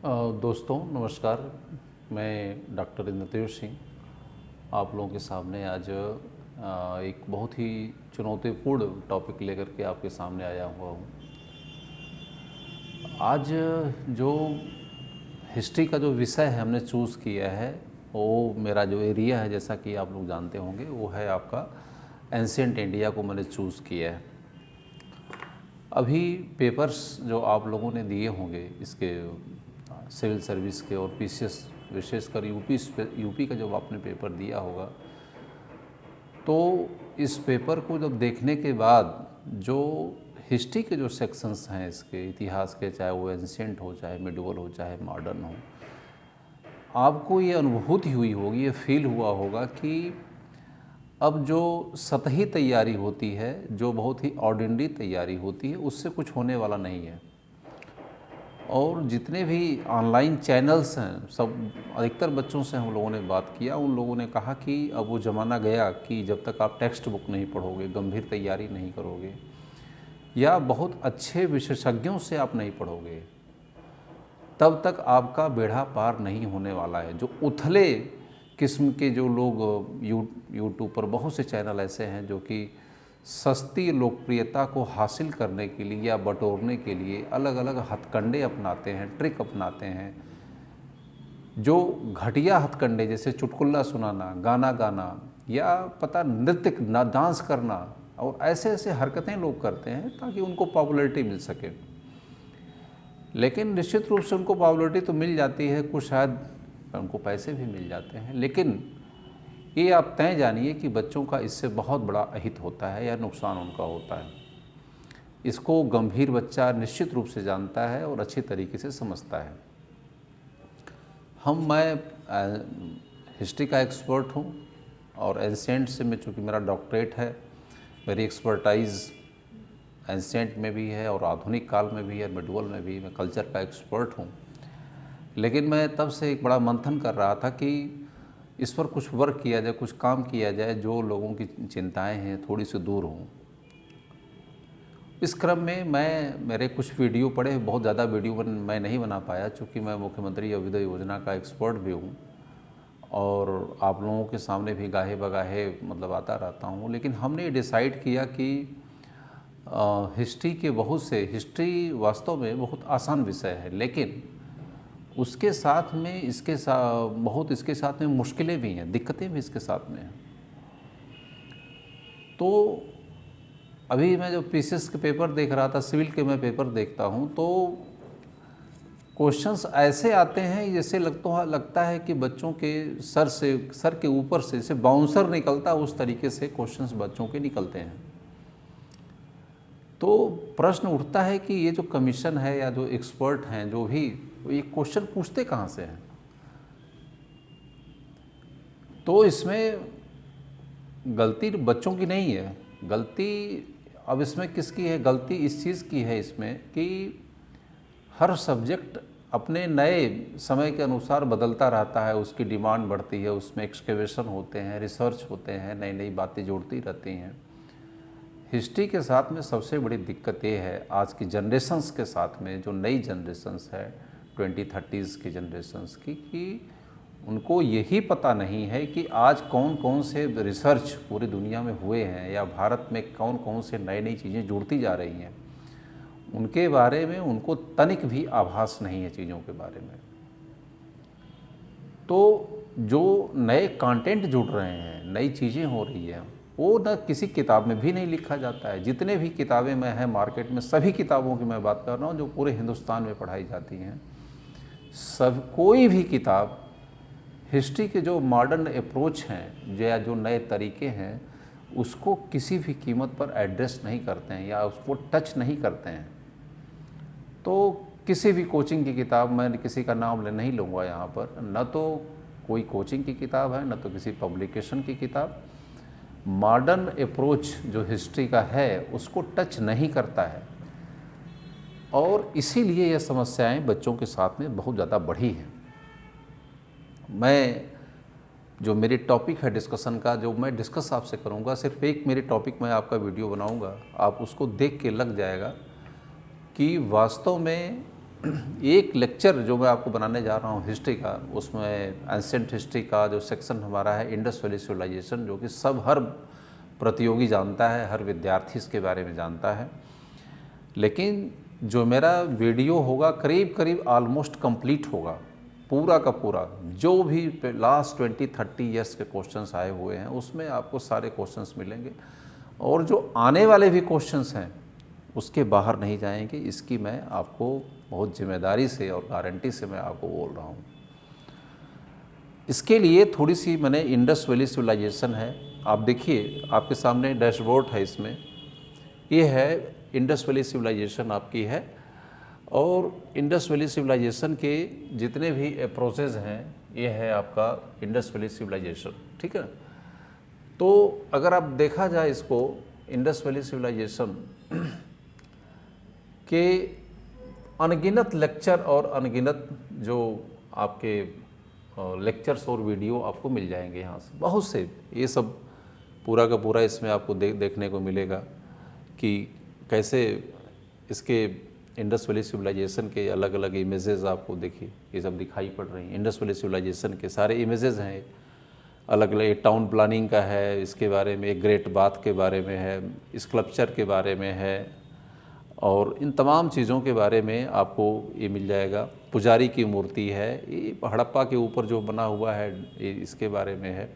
दोस्तों नमस्कार। मैं डॉक्टर इंद्रदेव सिंह आप लोगों के सामने आज एक बहुत ही चुनौतीपूर्ण टॉपिक लेकर के आपके सामने आया हुआ हूँ। आज जो हिस्ट्री का जो विषय है हमने चूज़ किया है, वो मेरा जो एरिया है, जैसा कि आप लोग जानते होंगे, वो है आपका एंशिएंट इंडिया को मैंने चूज़ किया है। अभी पेपर्स जो आप लोगों ने दिए होंगे इसके सिविल सर्विस के और पीसीएस, विशेषकर यूपी का जब आपने पेपर दिया होगा, तो इस पेपर को जब देखने के बाद जो हिस्ट्री के जो सेक्शंस हैं इसके इतिहास के, चाहे वो एंशिएंट हो, चाहे मिडिवल हो, चाहे मॉडर्न हो, आपको ये अनुभूति हुई होगी, ये फील हुआ होगा कि अब जो सतही तैयारी होती है, जो बहुत ही ऑर्डिनरी तैयारी होती है, उससे कुछ होने वाला नहीं है। और जितने भी ऑनलाइन चैनल्स हैं, सब अधिकतर बच्चों से हम लोगों ने बात किया, उन लोगों ने कहा कि अब वो ज़माना गया कि जब तक आप टेक्स्ट बुक नहीं पढ़ोगे, गंभीर तैयारी नहीं करोगे, या बहुत अच्छे विशेषज्ञों से आप नहीं पढ़ोगे, तब तक आपका बेड़ा पार नहीं होने वाला है। जो उथले किस्म के जो लोग यूट्यूब पर बहुत से चैनल ऐसे हैं जो कि सस्ती लोकप्रियता को हासिल करने के लिए या बटोरने के लिए अलग अलग हथकंडे अपनाते हैं, ट्रिक अपनाते हैं, जो घटिया हथकंडे जैसे चुटकुल्ला सुनाना, गाना गाना, या पता नृत्य डांस करना, और ऐसे ऐसे हरकतें लोग करते हैं ताकि उनको पॉपुलैरिटी मिल सके। लेकिन निश्चित रूप से उनको पॉपुलैरिटी तो मिल जाती है, कुछ शायद उनको पैसे भी मिल जाते हैं, लेकिन ये आप तय जानिए कि बच्चों का इससे बहुत बड़ा अहित होता है या नुकसान उनका होता है। इसको गंभीर बच्चा निश्चित रूप से जानता है और अच्छी तरीके से समझता है। मैं हिस्ट्री का एक्सपर्ट हूँ और एंशिएंट से मैं, चूँकि मेरा डॉक्टरेट है, मेरी एक्सपर्टाइज़ एंशिएंट में भी है और आधुनिक काल में भी है, मिडिवल में भी। मैं कल्चर का एक्सपर्ट हूँ। लेकिन मैं तब से एक बड़ा मंथन कर रहा था कि इस पर कुछ वर्क किया जाए, कुछ काम किया जाए जो लोगों की चिंताएं हैं थोड़ी सी दूर हों। इस क्रम में मेरे कुछ वीडियो पड़े, बहुत ज़्यादा वीडियो मैं नहीं बना पाया, चूँकि मैं मुख्यमंत्री अभ्युदय योजना का एक्सपर्ट भी हूँ और आप लोगों के सामने भी गाहे बगाहे मतलब आता रहता हूँ। लेकिन हमने ये डिसाइड किया कि हिस्ट्री वास्तव में बहुत आसान विषय है, लेकिन उसके साथ में इसके साथ में मुश्किलें भी हैं, दिक्कतें भी इसके साथ में हैं। तो अभी मैं जो पीसीएस के पेपर देख रहा था, सिविल के मैं पेपर देखता हूँ, तो क्वेश्चंस ऐसे आते हैं जैसे लगता है कि बच्चों के सर के ऊपर से जैसे बाउंसर निकलता है, उस तरीके से क्वेश्चंस बच्चों के निकलते हैं। तो प्रश्न उठता है कि ये जो कमीशन है या जो एक्सपर्ट हैं, जो भी ये क्वेश्चन पूछते कहाँ से हैं। तो इसमें गलती बच्चों की नहीं है, गलती अब इसमें किसकी है? गलती इस चीज़ की है इसमें कि हर सब्जेक्ट अपने नए समय के अनुसार बदलता रहता है, उसकी डिमांड बढ़ती है, उसमें एक्सकेवेशन होते हैं, रिसर्च होते हैं, नई नई बातें जुड़ती रहती हैं। हिस्ट्री के साथ में सबसे बड़ी दिक्कत ये है आज की जनरेशन्स के साथ में, जो नई जनरेशन्स है 2030s की जनरेशन्स की, कि उनको यही पता नहीं है कि आज कौन कौन से रिसर्च पूरी दुनिया में हुए हैं या भारत में कौन कौन से नई नई चीज़ें जुड़ती जा रही हैं। उनके बारे में उनको तनिक भी आभास नहीं है चीज़ों के बारे में। तो जो नए कंटेंट जुड़ रहे हैं, नई चीज़ें हो रही हैं, वो न किसी किताब में भी नहीं लिखा जाता है। जितने भी किताबें में हैं मार्केट में, सभी किताबों की मैं बात कर रहा हूँ जो पूरे हिंदुस्तान में पढ़ाई जाती हैं, कोई भी किताब हिस्ट्री के जो मॉडर्न अप्रोच हैं या जो नए तरीके हैं, उसको किसी भी कीमत पर एड्रेस नहीं करते हैं या उसको टच नहीं करते हैं। तो किसी भी कोचिंग की किताब, मैं किसी का नाम नहीं लूँगा यहाँ पर, न तो कोई कोचिंग की किताब है, न तो किसी पब्लिकेशन की किताब, मॉडर्न अप्रोच जो हिस्ट्री का है उसको टच नहीं करता है। और इसीलिए यह समस्याएं बच्चों के साथ में बहुत ज़्यादा बढ़ी हैं। जो मेरी टॉपिक है डिस्कशन का, जो मैं डिस्कस आपसे करूंगा, सिर्फ एक मेरे टॉपिक में आपका वीडियो बनाऊंगा, आप उसको देख के लग जाएगा कि वास्तव में एक लेक्चर जो मैं आपको बनाने जा रहा हूँ हिस्ट्री का, उसमें एंशिएंट हिस्ट्री का जो सेक्शन हमारा है इंडस वैली सिविलाइजेशन, जो कि हर प्रतियोगी जानता है, हर विद्यार्थी इसके बारे में जानता है। लेकिन जो मेरा वीडियो होगा करीब करीब ऑलमोस्ट कंप्लीट होगा, पूरा का पूरा जो भी लास्ट 20-30 ईयर्स के क्वेश्चंस आए हुए हैं उसमें आपको सारे क्वेश्चंस मिलेंगे, और जो आने वाले भी क्वेश्चंस हैं उसके बाहर नहीं जाएंगे। इसकी मैं आपको बहुत जिम्मेदारी से और गारंटी से मैं आपको बोल रहा हूँ। इसके लिए थोड़ी सी मैंने इंडस वैली सिविलाइजेशन है, आप देखिए आपके सामने डैशबोर्ड है, इसमें ये है इंडस वैली सिविलाइजेशन आपकी है, और इंडस वैली सिविलाइजेशन के जितने भी अप्रोचेज हैं ये है आपका इंडस वैली सिविलाइजेशन, ठीक है। तो अगर आप देखा जाए इसको, इंडस वैली सिविलाइजेशन के अनगिनत लेक्चर और अनगिनत जो आपके लेक्चर्स और वीडियो आपको मिल जाएंगे यहाँ से, बहुत से। ये सब पूरा का पूरा इसमें आपको देखने को मिलेगा कि कैसे इसके इंडस वैली सिविलाइजेशन के अलग अलग इमेजेस आपको देखिए ये सब दिखाई पड़ रही हैं। इंडस वैली सिविलाइजेशन के सारे इमेजेस हैं, अलग अलग टाउन प्लानिंग का है, इसके बारे में एक ग्रेट बाथ के बारे में है, स्कल्पचर के बारे में है, और इन तमाम चीज़ों के बारे में आपको ये मिल जाएगा। पुजारी की मूर्ति है, ये हड़प्पा के ऊपर जो बना हुआ है ये इसके बारे में है।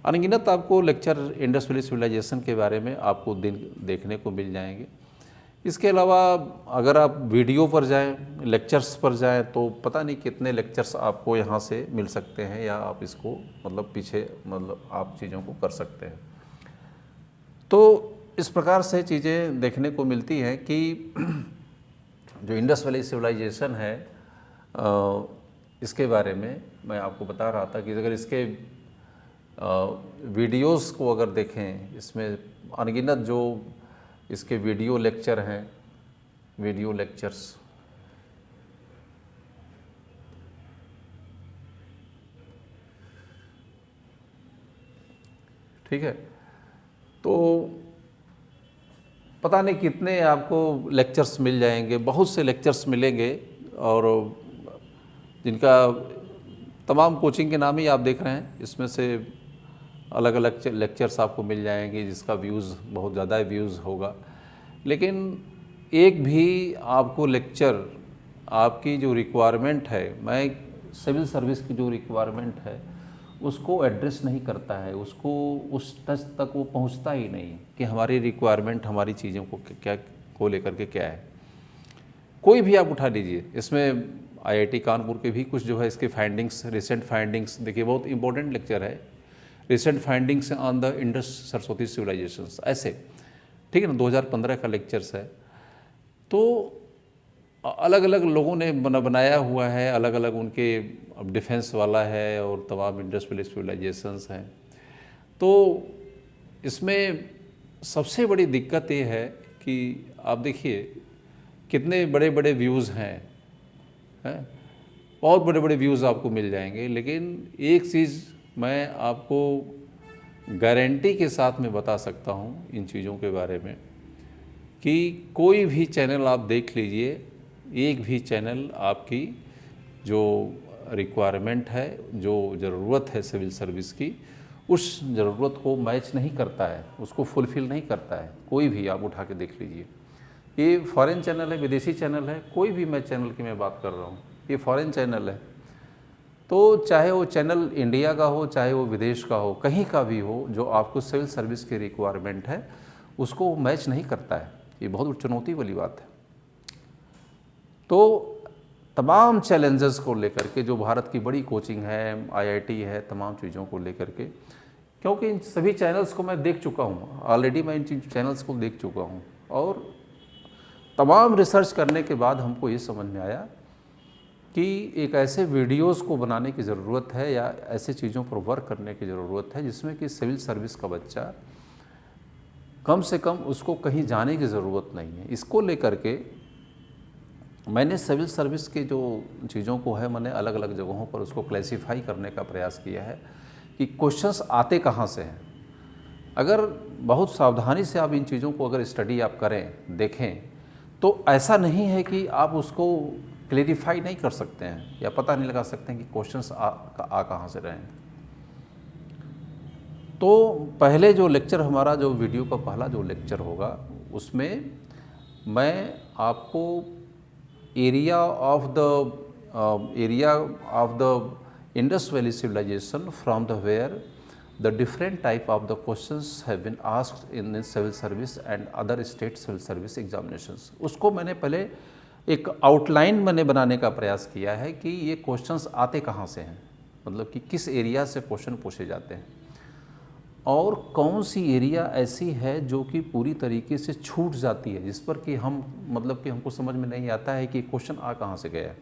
अनगिनत आपको लेक्चर इंडस वैली सिविलाइजेशन के बारे में आपको देखने को मिल जाएंगे। इसके अलावा अगर आप वीडियो पर जाएं, लेक्चर्स पर जाएं, तो पता नहीं कितने लेक्चर्स आपको यहाँ से मिल सकते हैं, या आप इसको मतलब पीछे मतलब आप चीज़ों को कर सकते हैं। तो इस प्रकार से चीज़ें देखने को मिलती हैं कि जो इंडस वैली सिविलाइजेशन है इसके बारे में मैं आपको बता रहा था कि अगर इसके वीडियोस को अगर देखें, इसमें अनगिनत जो इसके वीडियो लेक्चर हैं, वीडियो लेक्चर्स, ठीक है। तो पता नहीं कितने आपको लेक्चर्स मिल जाएंगे, बहुत से लेक्चर्स मिलेंगे, और जिनका तमाम कोचिंग के नाम ही आप देख रहे हैं, इसमें से अलग अलग लेक्चर्स आपको मिल जाएंगे जिसका व्यूज़ बहुत ज़्यादा व्यूज़ होगा। लेकिन एक भी आपको लेक्चर आपकी जो रिक्वायरमेंट है, मैं सिविल सर्विस की जो रिक्वायरमेंट है उसको एड्रेस नहीं करता है, उसको उस टच तक वो पहुंचता ही नहीं कि हमारी रिक्वायरमेंट हमारी चीज़ों को क्या को लेकर के क्या है। कोई भी आप उठा लीजिए, इसमें आईआईटी कानपुर के भी कुछ जो है इसके फाइंडिंग्स, रिसेंट फाइंडिंग्स देखिए, बहुत इंपॉर्टेंट लेक्चर है, recent findings on the Indus Saraswati civilisations, ऐसे, ठीक है ना, 2015 का लेक्चर्स है। तो अलग अलग लोगों ने बनाया हुआ है, अलग अलग उनके डिफेंस वाला है और तमाम इंडस वैली सिविलाइजेशंस हैं। तो इसमें सबसे बड़ी दिक्कत ये है कि आप देखिए कितने बड़े बड़े व्यूज़ हैं, बहुत बड़े बड़े व्यूज़ आपको मिल जाएंगे। लेकिन एक चीज़ मैं आपको गारंटी के साथ में बता सकता हूँ इन चीज़ों के बारे में कि कोई भी चैनल आप देख लीजिए, एक भी चैनल आपकी जो रिक्वायरमेंट है, जो ज़रूरत है सिविल सर्विस की, उस ज़रूरत को मैच नहीं करता है, उसको फुलफ़िल नहीं करता है। कोई भी आप उठा के देख लीजिए, ये फॉरेन चैनल है, विदेशी चैनल है, कोई भी मैं चैनल की मैं बात कर रहा हूँ, ये फॉरेन चैनल है। तो चाहे वो चैनल इंडिया का हो, चाहे वो विदेश का हो, कहीं का भी हो, जो आपको सिविल सर्विस की रिक्वायरमेंट है उसको मैच नहीं करता है। ये बहुत चुनौती वाली बात है। तो तमाम चैलेंजेस को लेकर के जो भारत की बड़ी कोचिंग है, आईआईटी है, तमाम चीज़ों को लेकर के, क्योंकि इन सभी चैनल्स को मैं देख चुका हूँ ऑलरेडी, मैं इन चैनल्स को देख चुका हूँ, और तमाम रिसर्च करने के बाद हमको ये समझ में आया कि एक ऐसे वीडियोस को बनाने की ज़रूरत है या ऐसे चीज़ों पर वर्क करने की ज़रूरत है जिसमें कि सिविल सर्विस का बच्चा कम से कम उसको कहीं जाने की ज़रूरत नहीं है। इसको लेकर के मैंने सिविल सर्विस के जो चीज़ों को है, मैंने अलग अलग जगहों पर उसको क्लासिफाई करने का प्रयास किया है कि क्वेश्चंस आते कहाँ से हैं। अगर बहुत सावधानी से आप इन चीज़ों को अगर स्टडी आप करें, देखें, तो ऐसा नहीं है कि आप उसको क्लेरिफाई नहीं कर सकते हैं या पता नहीं लगा सकते हैं कि क्वेश्चंस आ कहाँ से रहे हैं। तो पहले जो लेक्चर हमारा, जो वीडियो का पहला जो लेक्चर होगा, उसमें मैं आपको area of the Indus valley civilisation from the where the different type of the questions have been asked in civil service and other state civil service examinations, उसको मैंने पहले एक आउटलाइन मैंने बनाने का प्रयास किया है कि ये क्वेश्चंस आते कहाँ से हैं, मतलब कि किस एरिया से क्वेश्चन पूछे जाते हैं और कौन सी एरिया ऐसी है जो कि पूरी तरीके से छूट जाती है, जिस पर कि हम मतलब कि हमको समझ में नहीं आता है कि क्वेश्चन आ कहाँ से गया है।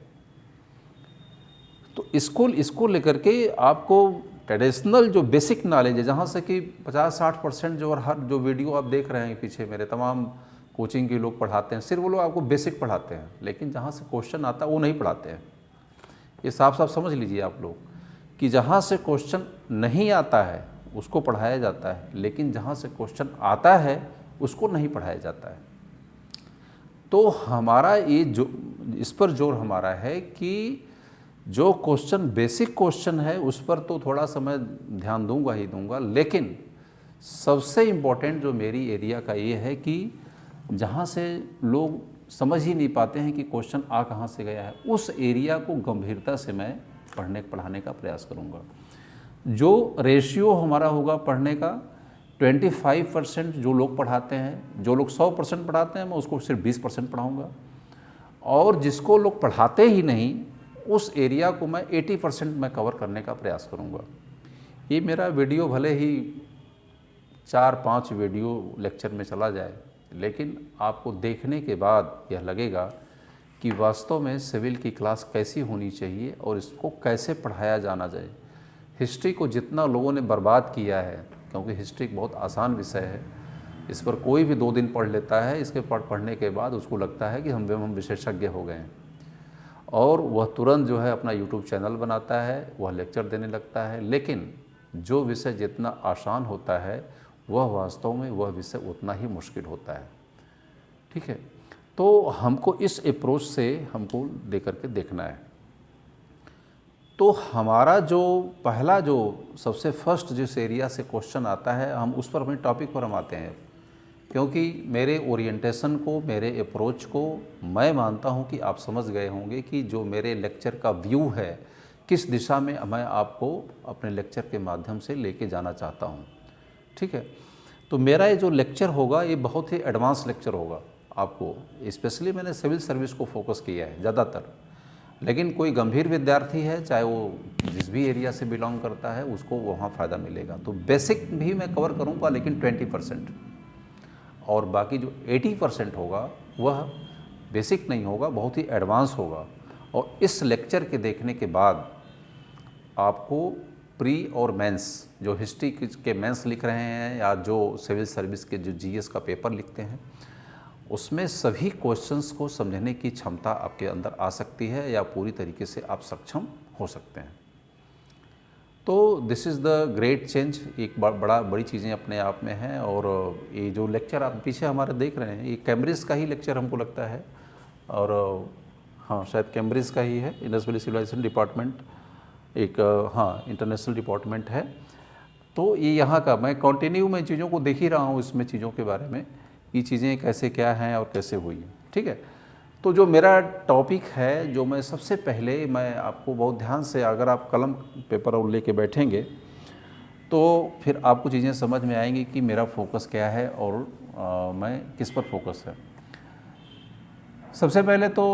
तो इसको लेकर के आपको ट्रेडिशनल जो बेसिक नॉलेज है, जहाँ से कि 50-60% जो और हर जो वीडियो आप देख रहे हैं पीछे मेरे तमाम कोचिंग के लोग पढ़ाते हैं, सिर्फ वो लोग आपको बेसिक पढ़ाते हैं, लेकिन जहाँ से क्वेश्चन आता है वो नहीं पढ़ाते हैं। ये साफ साफ समझ लीजिए आप लोग कि जहाँ से क्वेश्चन नहीं आता है उसको पढ़ाया जाता है, लेकिन जहाँ से क्वेश्चन आता है उसको नहीं पढ़ाया जाता है। तो हमारा ये जो इस पर जोर हमारा है कि जो क्वेश्चन बेसिक क्वेश्चन है उस पर तो थोड़ा समय ध्यान दूंगा ही दूंगा, लेकिन सबसे इम्पोर्टेंट जो मेरी एरिया का ये है कि जहाँ से लोग समझ ही नहीं पाते हैं कि क्वेश्चन आ कहाँ से गया है, उस एरिया को गंभीरता से मैं पढ़ाने का प्रयास करूँगा। जो रेशियो हमारा होगा पढ़ने का, 25% जो लोग पढ़ाते हैं, जो लोग 100% पढ़ाते हैं मैं उसको सिर्फ 20% पढ़ाऊँगा, और जिसको लोग पढ़ाते ही नहीं उस एरिया को मैं 80% मैं कवर करने का प्रयास करूँगा। ये मेरा वीडियो भले ही 4-5 वीडियो लेक्चर में चला जाए, लेकिन आपको देखने के बाद यह लगेगा कि वास्तव में सिविल की क्लास कैसी होनी चाहिए और इसको कैसे पढ़ाया जाना चाहिए। हिस्ट्री को जितना लोगों ने बर्बाद किया है, क्योंकि हिस्ट्री एक बहुत आसान विषय है, इस पर कोई भी 2 दिन पढ़ लेता है, इसके पढ़ने के बाद उसको लगता है कि हम विशेषज्ञ हो गए हैं और वह तुरंत जो है अपना यूट्यूब चैनल बनाता है, वह लेक्चर देने लगता है। लेकिन जो विषय जितना आसान होता है वह वास्तव में वह विषय उतना ही मुश्किल होता है। ठीक है, तो हमको इस अप्रोच से हमको लेकर के देखना है। तो हमारा जो पहला जो सबसे फर्स्ट जिस एरिया से क्वेश्चन आता है, हम उस पर अपने टॉपिक पर हम आते हैं, क्योंकि मेरे ओरिएंटेशन को, मेरे अप्रोच को मैं मानता हूं कि आप समझ गए होंगे कि जो मेरे लेक्चर का व्यू है, किस दिशा में मैं आपको अपने लेक्चर के माध्यम से लेके जाना चाहता हूं। ठीक है, तो मेरा ये जो लेक्चर होगा ये बहुत ही एडवांस लेक्चर होगा आपको, स्पेशली मैंने सिविल सर्विस को फोकस किया है ज़्यादातर, लेकिन कोई गंभीर विद्यार्थी है, चाहे वो जिस भी एरिया से बिलोंग करता है, उसको वहाँ फ़ायदा मिलेगा। तो बेसिक भी मैं कवर करूँगा, लेकिन 20%, और बाकी जो 80% होगा वह बेसिक नहीं होगा, बहुत ही एडवांस होगा। और इस लेक्चर के देखने के बाद आपको प्री और मेंस, जो हिस्ट्री के मेंस लिख रहे हैं या जो सिविल सर्विस के जो जीएस का पेपर लिखते हैं, उसमें सभी क्वेश्चंस को समझने की क्षमता आपके अंदर आ सकती है या पूरी तरीके से आप सक्षम हो सकते हैं। तो this is the great change, एक बड़ी चीज़ें अपने आप में हैं। और ये जो लेक्चर आप पीछे हमारे देख रहे हैं, ये कैम्ब्रिज का ही लेक्चर हमको लगता है, और हाँ शायद कैम्ब्रिज का ही है, इंडस वैली सिविलाइजेशन डिपार्टमेंट, एक हाँ इंटरनेशनल डिपार्टमेंट है। तो ये यहाँ का मैं कंटिन्यू में चीज़ों को देख ही रहा हूँ, इसमें चीज़ों के बारे में, ये चीज़ें कैसे क्या हैं और कैसे हुई हैं। ठीक है, तो जो मेरा टॉपिक है, जो मैं सबसे पहले मैं आपको बहुत ध्यान से, अगर आप कलम पेपर और लेके बैठेंगे तो फिर आपको चीज़ें समझ में आएंगी कि मेरा फोकस क्या है और मैं किस पर फोकस है। सबसे पहले तो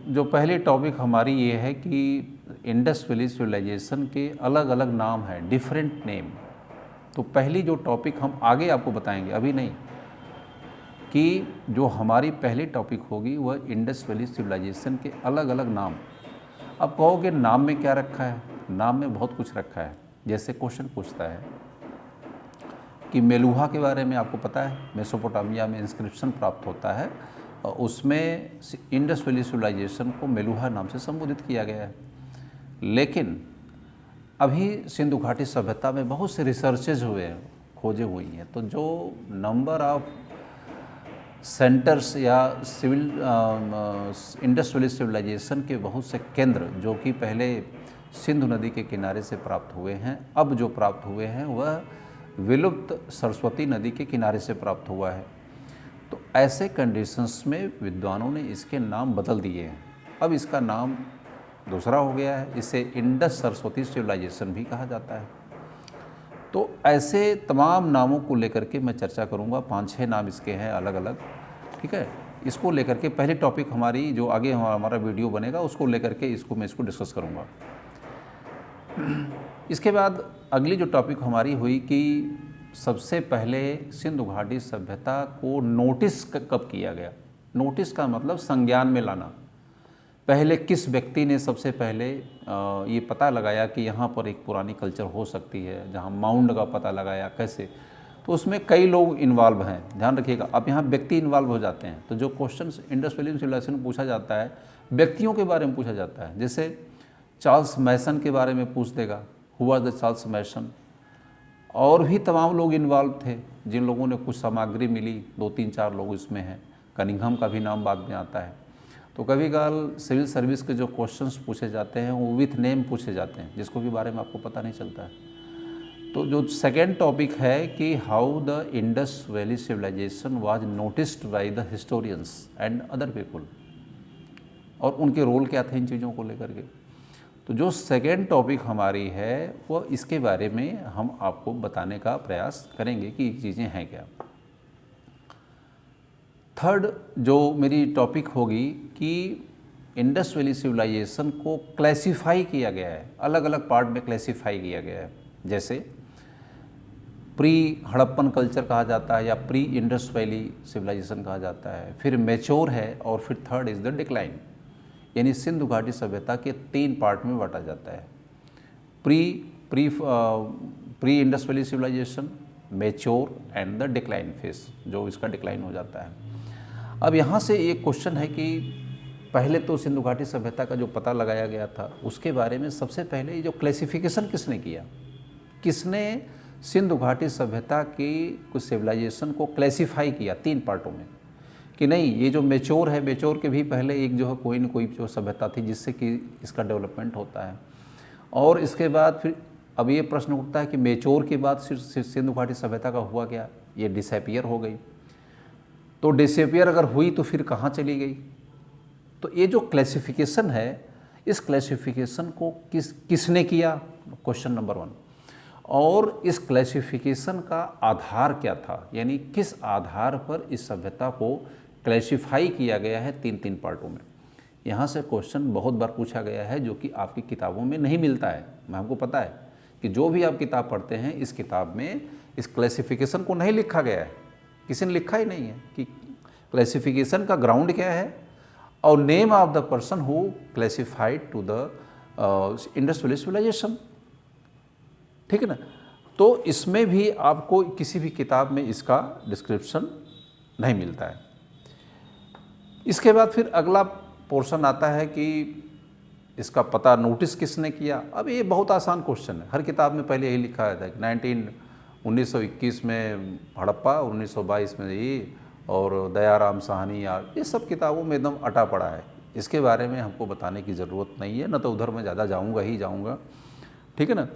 जो पहली टॉपिक हमारी ये है कि इंडस वैली सिविलाइजेशन के अलग अलग नाम हैं, डिफरेंट नेम। तो पहली जो टॉपिक हम आगे आपको बताएंगे, अभी नहीं, कि जो हमारी पहली टॉपिक होगी वह इंडस वैली सिविलाइजेशन के अलग अलग नाम। अब कहोगे नाम में क्या रखा है? नाम में बहुत कुछ रखा है। जैसे क्वेश्चन पूछता है कि मेलुहा के बारे में आपको पता है, मेसोपोटामिया में इंस्क्रिप्शन प्राप्त होता है और उसमें इंडस वैली सिविलाइजेशन को मेलुहा नाम से संबोधित किया गया है। लेकिन अभी सिंधु घाटी सभ्यता में बहुत से रिसर्चेज हुए हैं, खोजें हुई हैं, तो जो नंबर ऑफ सेंटर्स या सिविल इंडस वैली सिविलाइजेशन के बहुत से केंद्र जो कि पहले सिंधु नदी के किनारे से प्राप्त हुए हैं, अब जो प्राप्त हुए हैं वह विलुप्त सरस्वती नदी के किनारे से प्राप्त हुआ है। तो ऐसे कंडीशंस में विद्वानों ने इसके नाम बदल दिए हैं। अब इसका नाम दूसरा हो गया है, इसे इंडस सरस्वती सिविलाइजेशन भी कहा जाता है। तो ऐसे तमाम नामों को लेकर के मैं चर्चा करूंगा, 5-6 नाम इसके हैं अलग अलग, ठीक है। इसको लेकर के पहले टॉपिक हमारी जो आगे हमारा वीडियो बनेगा उसको लेकर के मैं इसको डिस्कस करूंगा। इसके बाद अगली जो टॉपिक हमारी हुई कि सबसे पहले सिंधु घाटी सभ्यता को नोटिस कब किया गया। नोटिस का मतलब संज्ञान में लाना। पहले किस व्यक्ति ने सबसे पहले ये पता लगाया कि यहाँ पर एक पुरानी कल्चर हो सकती है, जहाँ माउंड का पता लगाया कैसे, तो उसमें कई लोग इन्वॉल्व हैं, ध्यान रखिएगा। अब यहाँ व्यक्ति इन्वॉल्व हो जाते हैं, तो जो क्वेश्चन इंडस वैली सिविलाइजेशन में पूछा जाता है व्यक्तियों के बारे में पूछा जाता है। जैसे चार्ल्स मैसन के बारे में पूछ देगा, हु वाज द चार्ल्स मैसन। और भी तमाम लोग इन्वॉल्व थे जिन लोगों ने कुछ सामग्री मिली, 2-3-4 लोग इसमें हैं। कनिंघम का भी नाम बाद में आता है। तो कभी कभार सिविल सर्विस के जो क्वेश्चंस पूछे जाते हैं वो विथ नेम पूछे जाते हैं, जिसको के बारे में आपको पता नहीं चलता है। तो जो सेकेंड टॉपिक है कि how the Indus valley civilisation was noticed by the historians and other people, और उनके रोल क्या थे इन चीज़ों को लेकर के। तो जो सेकेंड टॉपिक हमारी है वो इसके बारे में हम आपको बताने का प्रयास करेंगे कि ये चीज़ें हैं क्या। थर्ड जो मेरी टॉपिक होगी कि इंडस वैली सिविलाइजेशन को क्लासिफाई किया गया है, अलग अलग पार्ट में क्लासिफाई किया गया है। जैसे प्री हड़प्पन कल्चर कहा जाता है या प्री इंडस वैली सिविलाइजेशन कहा जाता है, फिर मैच्योर है, और फिर थर्ड इज़ द डिक्लाइन। यानी सिंधु घाटी सभ्यता के 3 पार्ट में बांटा जाता है, pre Indus valley civilisation, mature and the decline phase, जो इसका डिक्लाइन हो जाता है। अब यहाँ से एक क्वेश्चन है कि पहले तो सिंधु घाटी सभ्यता का जो पता लगाया गया था उसके बारे में सबसे पहले ये जो क्लासिफिकेशन किसने किया, किसने सिंधु घाटी सभ्यता की कुछ सिविलाइजेशन को क्लासिफाई किया 3 पार्टों में, कि नहीं ये जो मैच्योर है, मैच्योर के भी पहले एक जो है कोई न कोई जो सभ्यता थी जिससे कि इसका डेवलपमेंट होता है। और इसके बाद फिर अब ये प्रश्न उठता है कि मैच्योर के बाद सिर्फ सिंधु घाटी सभ्यता का हुआ क्या, ये डिसअपियर हो गई। तो डिसअपियर अगर हुई तो फिर कहाँ चली गई। तो ये जो क्लासिफिकेशन है, इस क्लासिफिकेशन को किसने किया, क्वेश्चन नंबर 1। और इस क्लासिफिकेशन का आधार क्या था, यानी किस आधार पर इस सभ्यता को क्लासिफाई किया गया है 3 पार्टों में। यहाँ से क्वेश्चन बहुत बार पूछा गया है जो कि आपकी किताबों में नहीं मिलता है। मैं हमको पता है कि जो भी आप किताब पढ़ते हैं इस किताब में इस क्लासिफिकेशन को नहीं लिखा गया है, किसी ने लिखा ही नहीं है कि क्लासिफिकेशन का ग्राउंड क्या है और name of the person who classified to the Indus valley civilisation, ठीक है ना। तो इसमें भी आपको किसी भी किताब में इसका डिस्क्रिप्शन नहीं मिलता है। इसके बाद फिर अगला पोर्शन आता है कि इसका पता नोटिस किसने किया। अब ये बहुत आसान क्वेश्चन है, हर किताब में पहले यही लिखा रहता है कि 1921 में हड़प्पा, 1922 में ये, और दयाराम साहनी, यार ये सब किताबों में एकदम अटा पड़ा है। इसके बारे में हमको बताने की ज़रूरत नहीं है, न तो उधर मैं ज़्यादा जाऊँगा, ठीक है ना।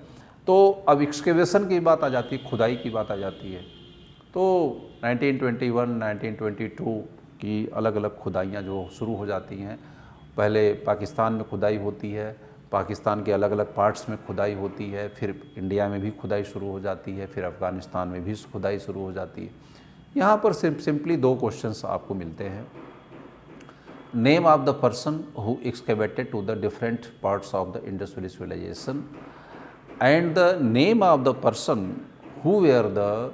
तो अब एक्सकेवेशन की बात आ जाती है, खुदाई की बात आ जाती है। तो 1921, 1922 की अलग अलग खुदाइयाँ जो शुरू हो जाती हैं। पहले पाकिस्तान में खुदाई होती है, पाकिस्तान के अलग अलग पार्ट्स में खुदाई होती है, फिर इंडिया में भी खुदाई शुरू हो जाती है, फिर अफ़गानिस्तान में भी खुदाई शुरू हो जाती है। यहाँ पर सिंपली 2 क्वेश्चंस आपको मिलते हैं। Name of the person who excavated to the different parts of the Indus valley civilisation and the name of the person who were the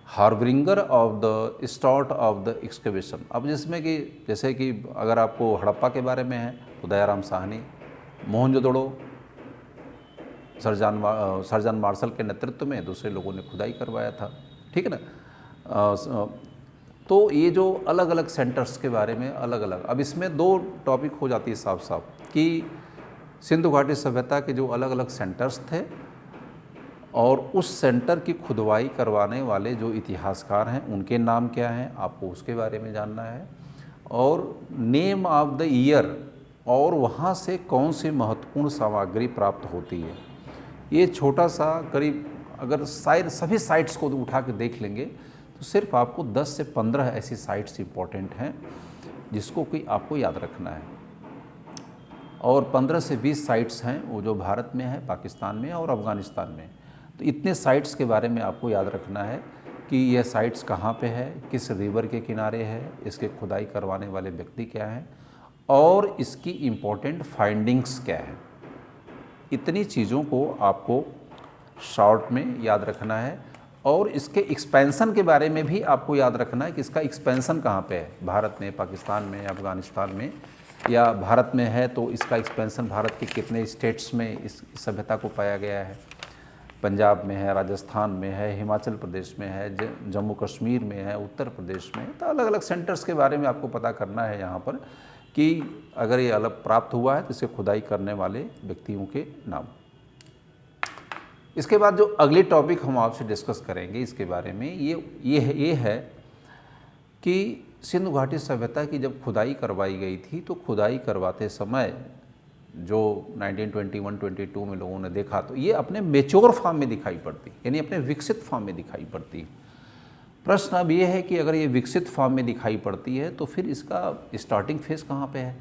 harbinger of the start of the excavation। अब जिसमें कि जैसे कि अगर आपको हड़प्पा के बारे में है तो दयाराम साहनी, मोहनजोदड़ो सर्जन मार्शल के नेतृत्व में दूसरे लोगों ने खुदाई करवाया था, ठीक है ना। तो ये जो अलग अलग सेंटर्स के बारे में अलग अलग, अब इसमें 2 टॉपिक हो जाती है साफ साफ कि सिंधु घाटी सभ्यता के जो अलग अलग सेंटर्स थे और उस सेंटर की खुदवाई करवाने वाले जो इतिहासकार हैं उनके नाम क्या हैं, आपको उसके बारे में जानना है, और नेम ऑफ द ईयर और वहाँ से कौन सी महत्वपूर्ण सामग्री प्राप्त होती है। ये छोटा सा करीब अगर सभी साइट्स को उठा के देख लेंगे तो सिर्फ आपको 10 से 15 ऐसी साइट्स इंपॉर्टेंट हैं जिसको कि आपको याद रखना है, और 15 से 20 साइट्स हैं वो जो भारत में है, पाकिस्तान में और अफ़गानिस्तान में। तो इतने साइट्स के बारे में आपको याद रखना है कि यह साइट्स कहाँ पे है, किस रिवर के किनारे है, इसके खुदाई करवाने वाले व्यक्ति क्या हैं और इसकी इम्पोर्टेंट फाइंडिंग्स क्या है। इतनी चीज़ों को आपको शॉर्ट में याद रखना है, और इसके एक्सपेंशन के बारे में भी आपको याद रखना है कि इसका एक्सपेंशन कहाँ पे है, भारत में, पाकिस्तान में, अफ़गानिस्तान में, या भारत में है तो इसका एक्सपेंशन भारत के कितने स्टेट्स में इस सभ्यता को पाया गया है। पंजाब में है, राजस्थान में है, हिमाचल प्रदेश में है, जम्मू कश्मीर में है, उत्तर प्रदेश में। तो अलग अलग सेंटर्स के बारे में आपको पता करना है यहाँ पर कि अगर ये अलग प्राप्त हुआ है तो इसे खुदाई करने वाले व्यक्तियों के नाम। इसके बाद जो अगली टॉपिक हम आपसे डिस्कस करेंगे इसके बारे में ये है कि सिंधु घाटी सभ्यता की जब खुदाई करवाई गई थी तो खुदाई करवाते समय जो 1921-22 में लोगों ने देखा तो ये अपने मेच्योर फॉर्म में दिखाई पड़ती, यानी अपने विकसित फॉर्म में दिखाई पड़ती। प्रश्न अब ये है कि अगर ये विकसित फॉर्म में दिखाई पड़ती है तो फिर इसका स्टार्टिंग फेज कहाँ पे है।